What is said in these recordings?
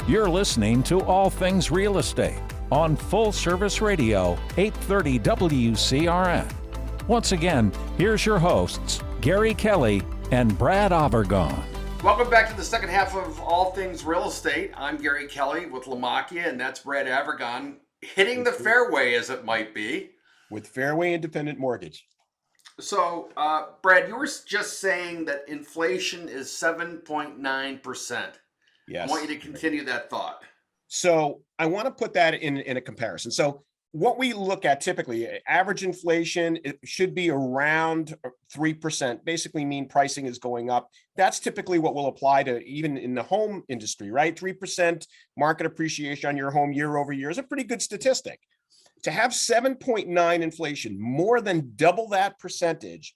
You're listening to All Things Real Estate on Full Service Radio, 830 WCRN. Once again, here's your hosts, Gary Kelley and Brad Avergon. Welcome back to the second half of All Things Real Estate. I'm Gary Kelley with Lamakia, and that's Brad Avergon, hitting the fairway as it might be. With Fairway Independent Mortgage. So, Brad, you were just saying that inflation is 7.9%. Yes. I want you to continue that thought. So I want to put that in a comparison. So what we look at typically, average inflation, it should be around 3%, basically mean pricing is going up. That's typically what will apply to even in the home industry, right? 3% market appreciation on your home year over year is a pretty good statistic. To have 7.9 inflation, more than double that percentage,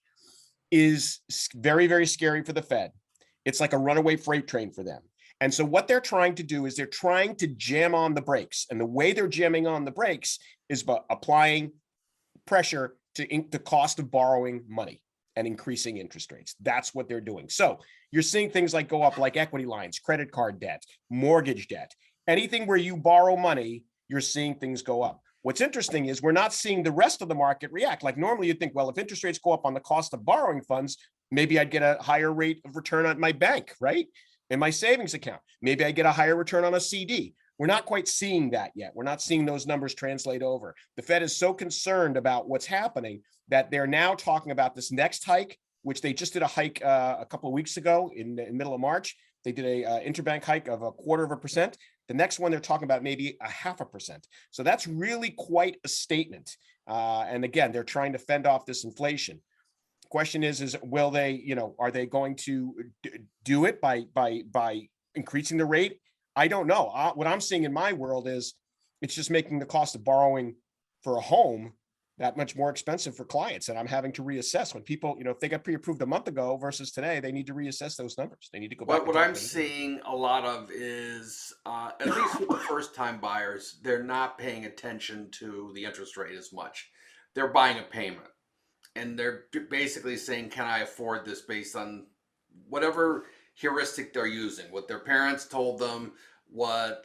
is very, very scary for the Fed. It's like a runaway freight train for them. And so what they're trying to do is they're trying to jam on the brakes. And the way they're jamming on the brakes is by applying pressure to the cost of borrowing money and increasing interest rates. That's what they're doing. So you're seeing things like go up like equity lines, credit card debt, mortgage debt, anything where you borrow money, you're seeing things go up. What's interesting is we're not seeing the rest of the market react. Like normally you'd think, well, if interest rates go up on the cost of borrowing funds, maybe I'd get a higher rate of return on my bank, right? In my savings account. Maybe I get a higher return on a CD. We're not quite seeing that yet. We're not seeing those numbers translate over. The Fed is so concerned about what's happening that they're now talking about this next hike, which they just did a hike a couple of weeks ago in the middle of March. They did a interbank hike of 0.25%. The next one they're talking about maybe 0.5%. So that's really quite a statement. And again, they're trying to fend off this inflation. Question is will they, are they going to do it by increasing the rate? I don't know. What I'm seeing in my world is it's just making the cost of borrowing for a home that much more expensive for clients. And I'm having to reassess when people, if they got pre-approved a month ago versus today, they need to reassess those numbers. They need to go back. What I'm seeing a lot of is, at least with the first-time buyers, they're not paying attention to the interest rate as much. They're buying a payment. And they're basically saying, can I afford this based on whatever heuristic they're using, what their parents told them, what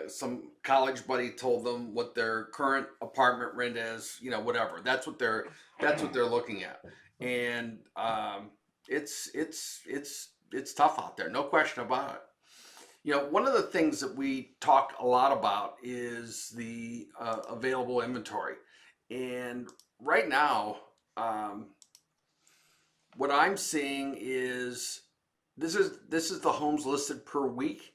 some college buddy told them, what their current apartment rent is, whatever. That's what they're looking at. And it's tough out there, no question about it. One of the things that we talk a lot about is the available inventory. And right now, what I'm seeing is this is the homes listed per week,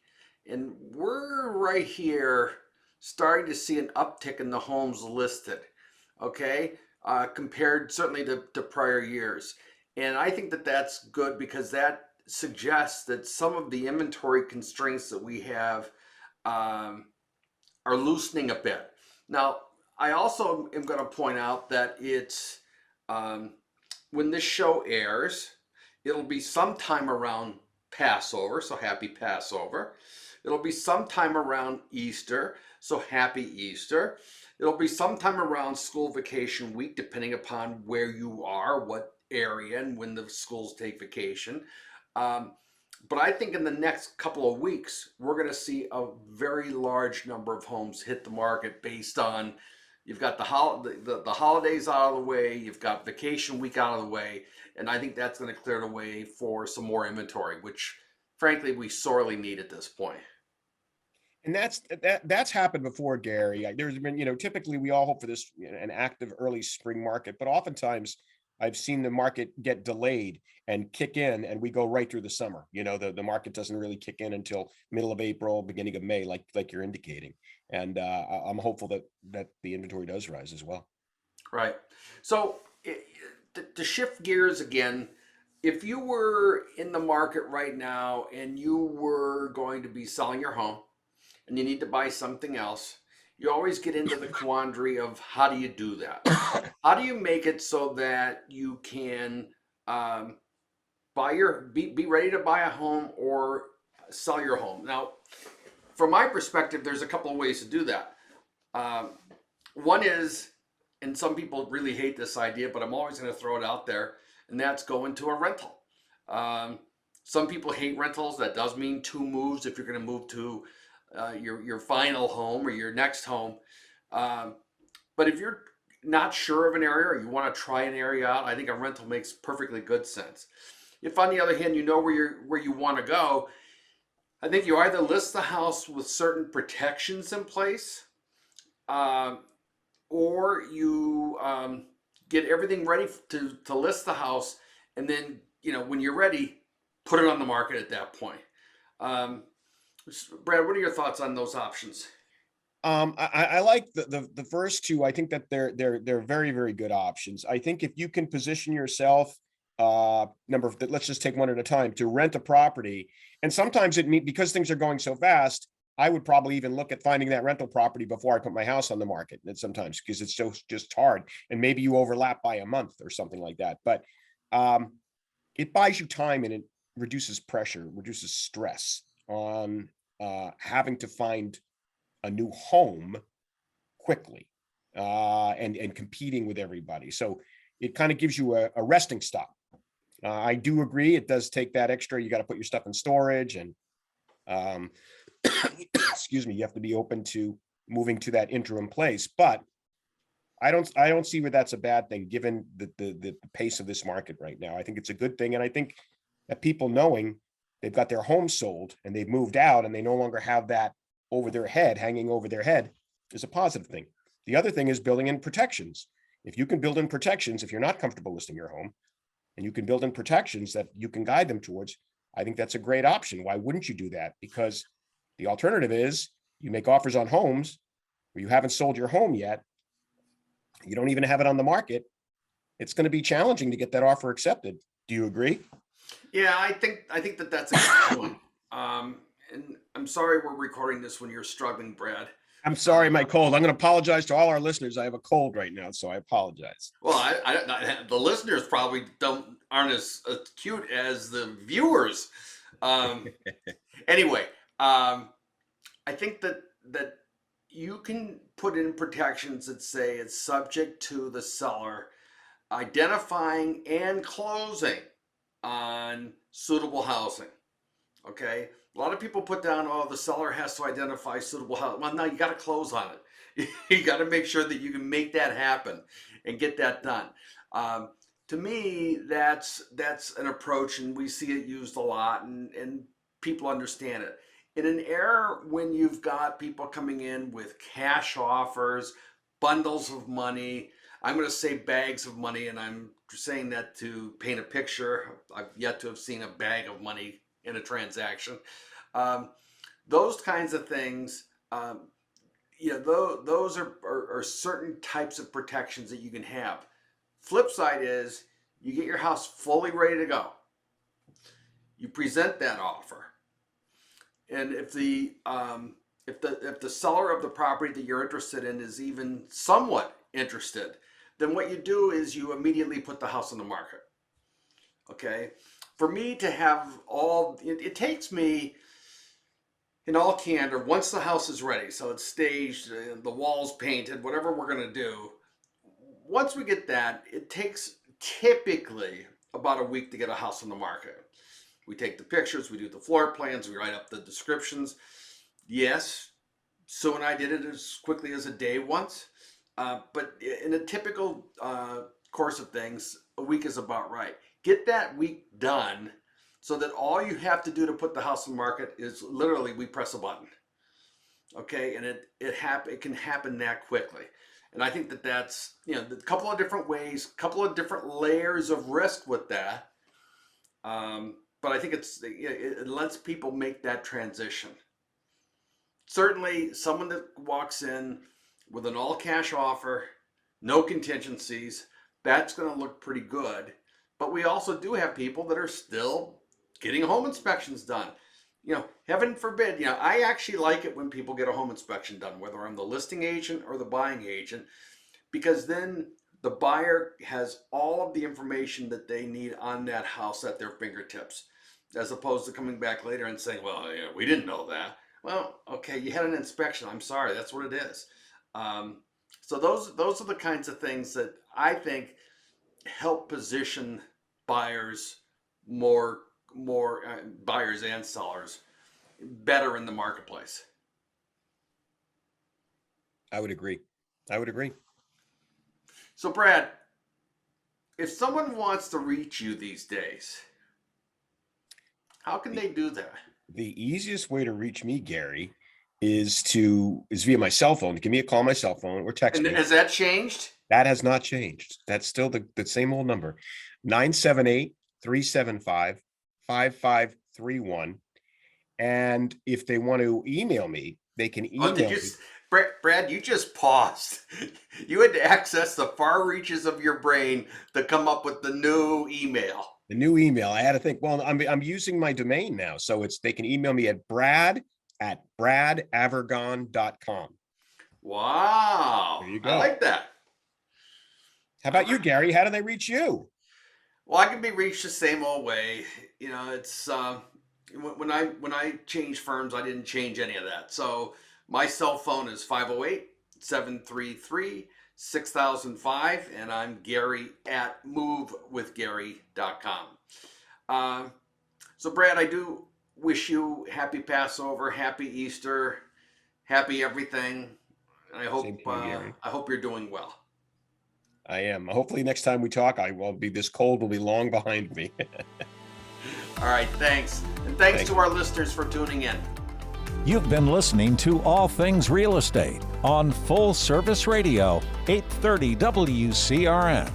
and we're right here starting to see an uptick in the homes listed, okay, compared certainly to prior years. And I think that that's good because that suggests that some of the inventory constraints that we have are loosening a bit. Now, I also am going to point out that it's when this show airs, it'll be sometime around Passover, so happy Passover. It'll be sometime around Easter, so happy Easter. It'll be sometime around school vacation week, depending upon where you are, what area, and when the schools take vacation. But I think in the next couple of weeks, we're going to see a very large number of homes hit the market based on you've got the holidays out of the way, you've got vacation week out of the way, and I think that's going to clear the way for some more inventory, which frankly we sorely need at this point. And that's happened before, Gary. There's been, typically we all hope for this an active early spring market, but oftentimes I've seen the market get delayed and kick in, and we go right through the summer. The market doesn't really kick in until middle of April, beginning of May, like you're indicating. And I'm hopeful that the inventory does rise as well. Right. So to shift gears again, if you were in the market right now and you were going to be selling your home and you need to buy something else, you always get into the quandary of how do you do that? How do you make it so that you can be ready to buy a home or sell your home? Now, from my perspective, there's a couple of ways to do that. One is, and some people really hate this idea, but I'm always going to throw it out there, and that's go into a rental. Some people hate rentals. That does mean 2 moves if you're going to move to your final home or your next home. Um, but if you're not sure of an area or you want to try an area out, I think a rental makes perfectly good sense. If on the other hand you know where you want to go, I think you either list the house with certain protections in place, um, or you get everything ready to list the house, and then when you're ready, put it on the market at that point. Um, Brad, what are your thoughts on those options? I like the first two. I think that they're very, very good options. I think if you can position yourself, let's just take one at a time, to rent a property. And sometimes because things are going so fast, I would probably even look at finding that rental property before I put my house on the market. And sometimes because it's just hard, and maybe you overlap by a month or something like that. But um, it buys you time, and it reduces pressure, reduces stress on having to find a new home quickly, and competing with everybody. So it kind of gives you a resting stop. I do agree. It does take that extra. You got to put your stuff in storage, and um, excuse me, you have to be open to moving to that interim place. But I don't see where that's a bad thing, given the pace of this market right now. I think it's a good thing. And I think that people knowing they've got their home sold and they've moved out and they no longer have that hanging over their head, is a positive thing. The other thing is building in protections. If you can build in protections, if you're not comfortable listing your home, and you can build in protections that you can guide them towards, I think that's a great option. Why wouldn't you do that? Because the alternative is you make offers on homes where you haven't sold your home yet. You don't even have it on the market. It's going to be challenging to get that offer accepted. Do you agree? Yeah, I think that that's a good point. And I'm sorry we're recording this when you're struggling, Brad. I'm sorry, my cold. I'm going to apologize to all our listeners. I have a cold right now, so I apologize. Well, the listeners probably aren't as acute as the viewers. Um, anyway, I think that you can put in protections that say it's subject to the seller identifying and closing on suitable housing. Okay. A lot of people put down, oh, the seller has to identify suitable housing. Well, no, you got to close on it. You got to make sure that you can make that happen and get that done. Um, to me, that's an approach, and we see it used a lot, and people understand it. In an era when you've got people coming in with cash offers, bundles of money, I'm going to say bags of money, and I'm saying that to paint a picture. I've yet to have seen a bag of money in a transaction. Um, those kinds of things, those are certain types of protections that you can have. Flip side is you get your house fully ready to go. You present that offer, and if the seller of the property that you're interested in is even somewhat interested, then what you do is you immediately put the house on the market. Okay. For me to have it takes me, in all candor, once the house is ready, so it's staged, the walls painted, whatever we're going to do, once we get that, it takes typically about a week to get a house on the market. We take the pictures, we do the floor plans, we write up the descriptions. Yes, Sue and I did it as quickly as a day once, but in a typical course of things, a week is about right. Get that week done so that all you have to do to put the house on the market is literally we press a button. Okay, and it can happen that quickly. And I think that's a couple of different ways, couple of different layers of risk with that. But I think it lets people make that transition. Certainly, someone that walks in with an all cash offer, no contingencies, that's going to look pretty good. But we also do have people that are still getting home inspections done. Heaven forbid, I actually like it when people get a home inspection done, whether I'm the listing agent or the buying agent, because then the buyer has all of the information that they need on that house at their fingertips, as opposed to coming back later and saying, well, we didn't know that. Well, okay, you had an inspection. I'm sorry, that's what it is. So those are the kinds of things that I think help position buyers more buyers and sellers better in the marketplace. I would agree. I would agree. So Brad, if someone wants to reach you these days, how can they do that? The easiest way to reach me, Gary, is via my cell phone. Give me a call on my cell phone or text And me. has that changed? That has not changed. That's still the same old number, 978-375-5531. And if they want to email me, they can email me. Brad, you just paused. You had to access the far reaches of your brain to come up with the new email. The new email. I had to think, well, I'm using my domain now. So they can email me at brad@bradavergon.com. Wow. There you go. I like that. How about you, Gary? How do they reach you? Well, I can be reached the same old way. You know, it's when I changed firms, I didn't change any of that. So my cell phone is 508-733-6005, and I'm Gary at movewithgary.com. So Brad, I do wish you happy Passover, happy Easter, happy everything. And I hope you're doing well. I am. Hopefully next time we talk, this cold will be long behind me. All right, thanks. And thanks to our listeners for tuning in. You've been listening to All Things Real Estate on Full Service Radio, 830 WCRN.